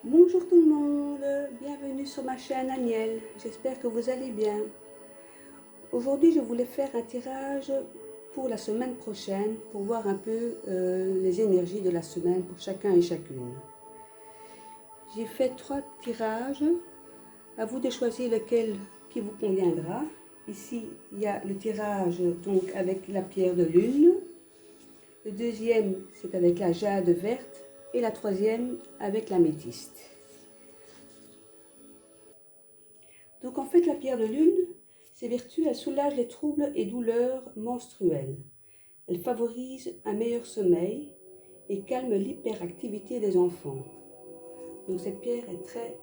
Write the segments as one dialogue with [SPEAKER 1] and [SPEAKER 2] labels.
[SPEAKER 1] Bonjour tout le monde, bienvenue sur ma chaîne Aniel, j'espère que vous allez bien. Aujourd'hui je voulais faire un tirage pour la semaine prochaine pour voir un peu les énergies de la semaine pour chacun et chacune. J'ai fait 3 tirages, à vous de choisir lequel qui vous conviendra. Ici il y a le tirage donc avec la pierre de lune, le deuxième c'est avec la jade verte et la troisième avec l'améthyste. Donc en fait la pierre de lune, ses vertus, elle soulage les troubles et douleurs menstruelles. Elle favorise un meilleur sommeil et calme l'hyperactivité des enfants. Donc cette pierre est très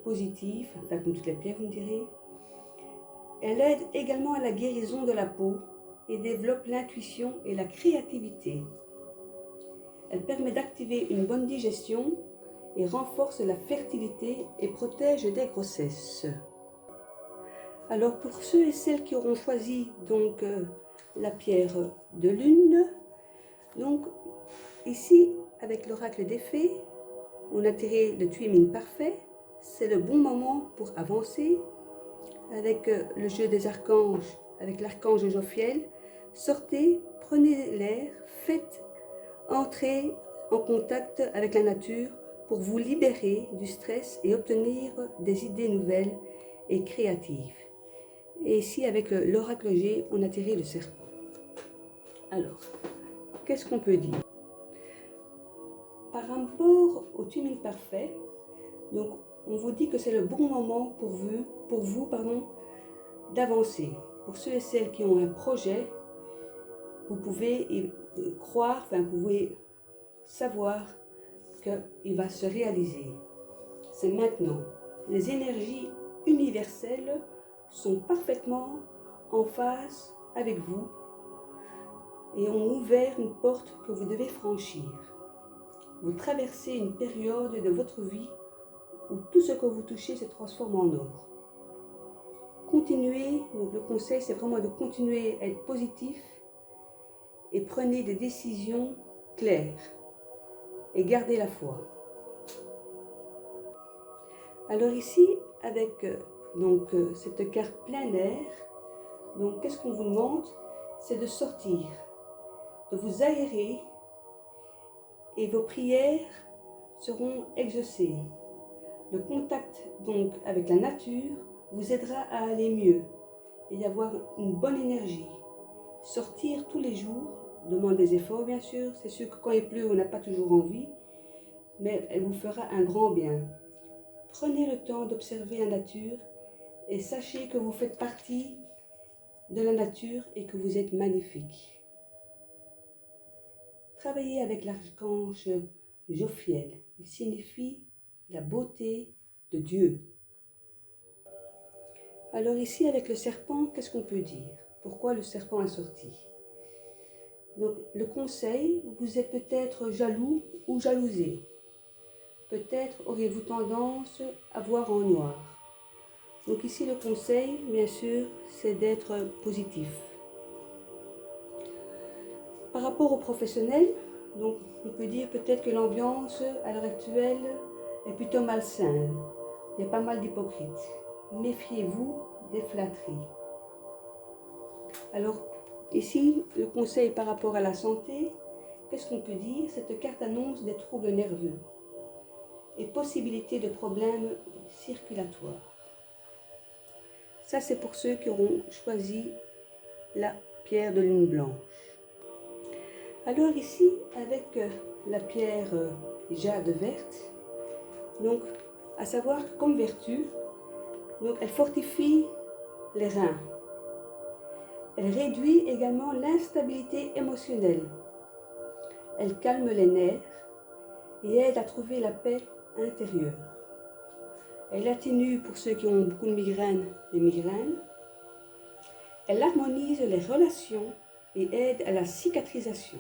[SPEAKER 1] positive, enfin comme toutes les pierres vous me direz. Elle aide également à la guérison de la peau et développe l'intuition et la créativité. Elle permet d'activer une bonne digestion et renforce la fertilité et protège des grossesses. Alors pour ceux et celles qui auront choisi donc la pierre de lune, donc ici avec l'oracle des fées, on a tiré le timing parfait, c'est le bon moment pour avancer. Avec le jeu des archanges, avec l'archange Jophiel, sortez, prenez l'air, faites entrer en contact avec la nature pour vous libérer du stress et obtenir des idées nouvelles et créatives. Et ici, avec l'oracle G, on a tiré le serpent. Alors, qu'est-ce qu'on peut dire? Par rapport au tuning parfait, donc on vous dit que c'est le bon moment pour vous d'avancer. Pour ceux et celles qui ont un projet, vous pouvez y croire, enfin vous pouvez savoir qu'il va se réaliser. C'est maintenant. Les énergies universelles sont parfaitement en phase avec vous et ont ouvert une porte que vous devez franchir. Vous traversez une période de votre vie où tout ce que vous touchez se transforme en or. Continuez, donc le conseil c'est vraiment de continuer à être positif et prenez des décisions claires et gardez la foi. Alors ici, avec cette carte plein air, donc qu'est-ce qu'on vous demande? C'est de sortir, de vous aérer et vos prières seront exaucées. Le contact donc avec la nature vous aidera à aller mieux et avoir une bonne énergie. Sortir tous les jours demande des efforts bien sûr, c'est sûr que quand il pleut on n'a pas toujours envie, mais elle vous fera un grand bien. Prenez le temps d'observer la nature et sachez que vous faites partie de la nature et que vous êtes magnifique. Travaillez avec l'archange Jophiel, il signifie la beauté de Dieu. Alors ici avec le serpent, qu'est-ce qu'on peut dire? Pourquoi le serpent est sorti? Donc le conseil, vous êtes peut-être jaloux ou jalousé. Peut-être aurez-vous tendance à voir en noir. Donc ici le conseil, bien sûr, c'est d'être positif. Par rapport aux professionnels, donc on peut dire peut-être que l'ambiance à l'heure actuelle est plutôt malsaine. Il y a pas mal d'hypocrites. Méfiez-vous des flatteries. Alors ici, le conseil par rapport à la santé, qu'est-ce qu'on peut dire? Cette carte annonce des troubles nerveux et possibilité de problèmes circulatoires. Ça, c'est pour ceux qui auront choisi la pierre de lune blanche. Alors ici, avec la pierre jade verte, donc à savoir que comme vertu, donc elle fortifie les reins. Elle réduit également l'instabilité émotionnelle. Elle calme les nerfs et aide à trouver la paix intérieure. Elle atténue pour ceux qui ont beaucoup de migraines, les migraines. Elle harmonise les relations et aide à la cicatrisation.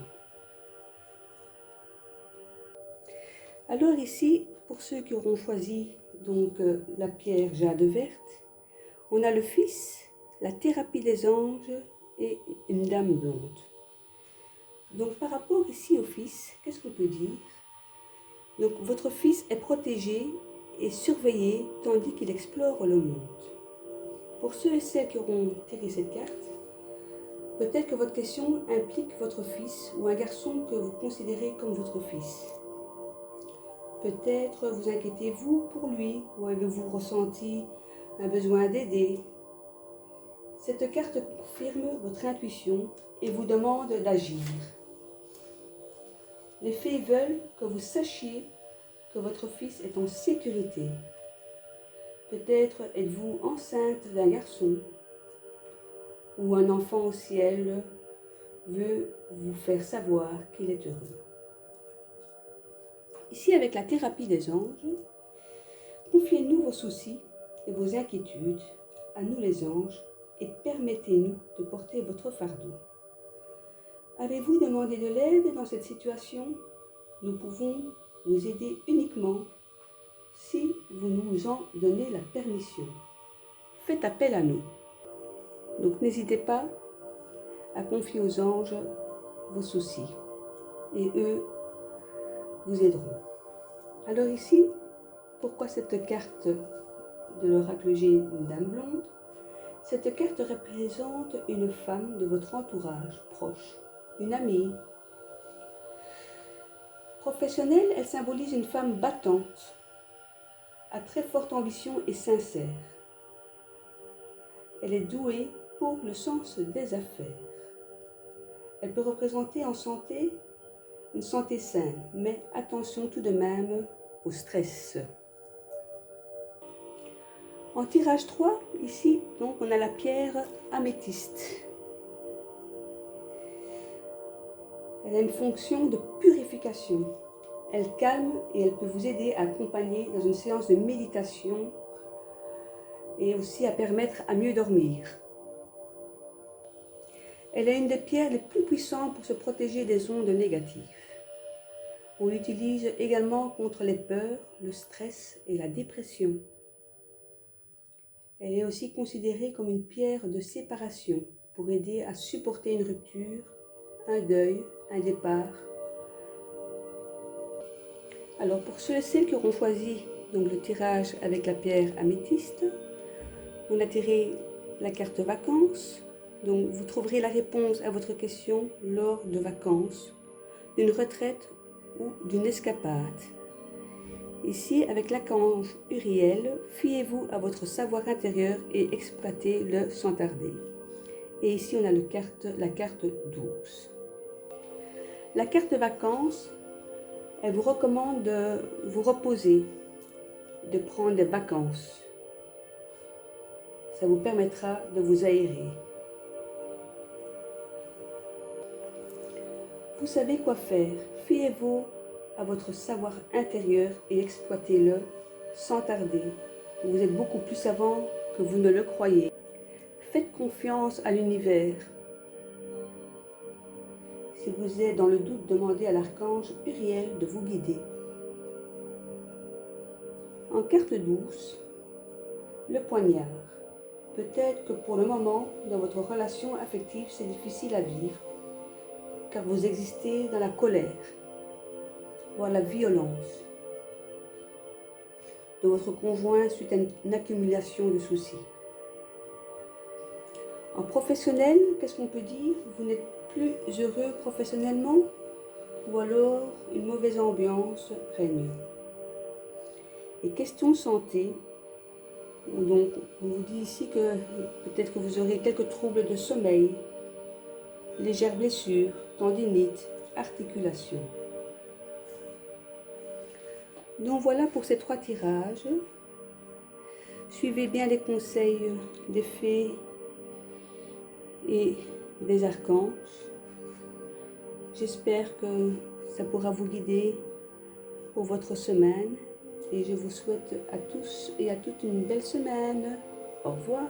[SPEAKER 1] Alors ici, pour ceux qui auront choisi donc la pierre jade verte, on a le fils, la thérapie des anges et une dame blonde. Donc par rapport ici au fils, qu'est-ce qu'on peut dire? Donc votre fils est protégé et surveillé tandis qu'il explore le monde. Pour ceux et celles qui auront tiré cette carte, peut-être que votre question implique votre fils ou un garçon que vous considérez comme votre fils. Peut-être vous inquiétez-vous pour lui ou avez-vous ressenti un besoin d'aider. Cette carte confirme votre intuition et vous demande d'agir. Les fées veulent que vous sachiez que votre fils est en sécurité. Peut-être êtes-vous enceinte d'un garçon ou un enfant au ciel veut vous faire savoir qu'il est heureux. Ici, avec la thérapie des anges, confiez-nous vos soucis et vos inquiétudes à nous les anges et permettez-nous de porter votre fardeau. Avez-vous demandé de l'aide dans cette situation? Nous pouvons vous aider uniquement si vous nous en donnez la permission. Faites appel à nous. Donc n'hésitez pas à confier aux anges vos soucis et eux vous aideront. Alors ici, pourquoi cette carte de l'oracle G, une dame blonde? Cette carte représente une femme de votre entourage proche, une amie. Professionnelle, elle symbolise une femme battante, à très forte ambition et sincère. Elle est douée pour le sens des affaires. Elle peut représenter en santé une santé saine, mais attention tout de même au stress. En tirage 3, ici, donc, on a la pierre améthyste. Elle a une fonction de purification. Elle calme et elle peut vous aider à accompagner dans une séance de méditation et aussi à permettre à mieux dormir. Elle est une des pierres les plus puissantes pour se protéger des ondes négatives. On l'utilise également contre les peurs, le stress et la dépression. Elle est aussi considérée comme une pierre de séparation pour aider à supporter une rupture, un deuil, un départ. Alors pour ceux et celles qui auront choisi donc, le tirage avec la pierre améthyste, on a tiré la carte vacances. Donc vous trouverez la réponse à votre question lors de vacances, d'une retraite ou d'une escapade. Ici, avec l'archange Uriel, fiez-vous à votre savoir intérieur et exploitez-le sans tarder. Et ici, on a la carte 12. La carte vacances, elle vous recommande de vous reposer, de prendre des vacances. Ça vous permettra de vous aérer. Vous savez quoi faire. Fiez-vous à votre savoir intérieur et exploitez-le sans tarder. Vous êtes beaucoup plus savant que vous ne le croyez. Faites confiance à l'univers. Si vous êtes dans le doute, demandez à l'archange Uriel de vous guider. En carte douce, le poignard. Peut-être que pour le moment, dans votre relation affective, c'est difficile à vivre, car vous existez dans la colère, voire la violence de votre conjoint suite à une accumulation de soucis. En professionnel, qu'est-ce qu'on peut dire? Vous n'êtes plus heureux professionnellement ou alors une mauvaise ambiance règne. Et question santé, donc on vous dit ici que peut-être que vous aurez quelques troubles de sommeil, légères blessures, tendinite, articulation. Donc voilà pour ces 3 tirages. Suivez bien les conseils des fées et des archanges. J'espère que ça pourra vous guider pour votre semaine et je vous souhaite à tous et à toutes une belle semaine. Au revoir.